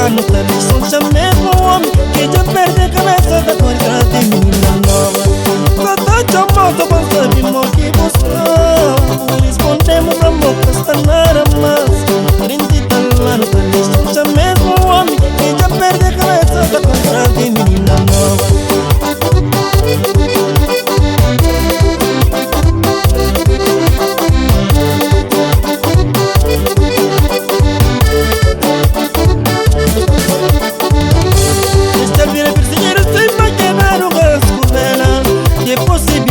ano tá lição mesmo homem que já perde a cabeça da cor de menina nova. Só tá chamando pra saber o que buscar. Respondemos a boca, está nada mais. Rende tá lá no tá lição mesmo homem que já perde a cabeça da cor de menina nova.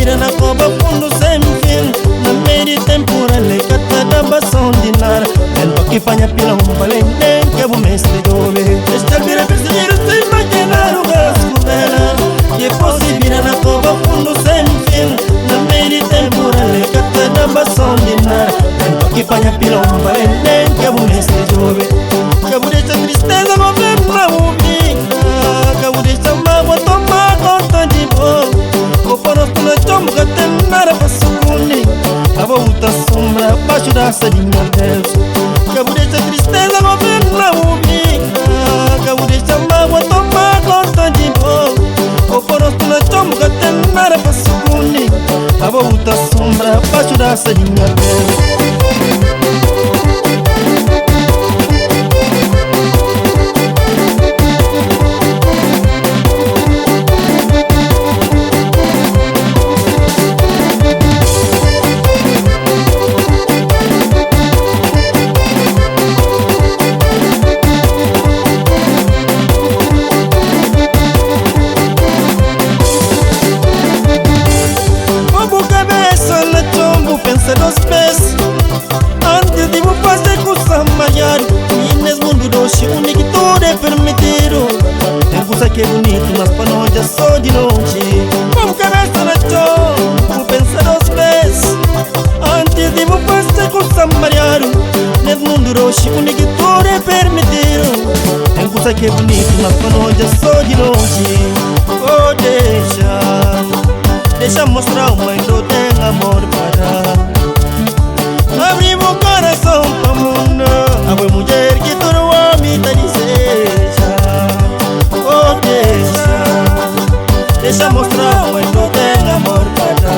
Na cova fundo sem fim, na meia temporada cata da bação de nara. Lento que fanha pila balende que é o mestre dove. Esta vira perseguir sem maquinar o gasco dela. Que é possível na cova fundo sem fim, na meia temporada cata da bação de nara. Lento que fanha pila balende que é o mestre dove. Cabo desta tristeza governa o vida, cabo desta mágoa toma conta de boa. Conosco na chombo que tem nada pra sucunir. A volta sombra abaixo da salinha dessa. Cabo desta tristeza governa o vida, cabo desta mágoa toma conta de boa. Conosco na chombo que tem nada pra sucunir. A volta sombra abaixo da salinha dessa. Pensa dos pés antes de fazer coisa maior. E nesse mundo doce único tudo é permitido. Tem coisa que é bonito, mas para nós é só de longe. Como cabeça na chão, pensa dos pés antes de fazer coisa maior. Nesse mundo doce único tudo é permitido. Tem coisa que é bonito, mas para nós é só de longe. Oh, deixa mostrar o mãe do tem amor para abrir o coração para o mundo. A boa mulher que todo homem te deseja. Oh, deixa mostrar o mãe do tem amor para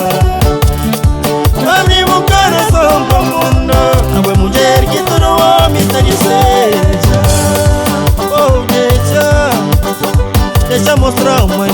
abrir o coração para o mundo. A boa mulher que todo homem te deseja. Oh, deixa mostrar o mãe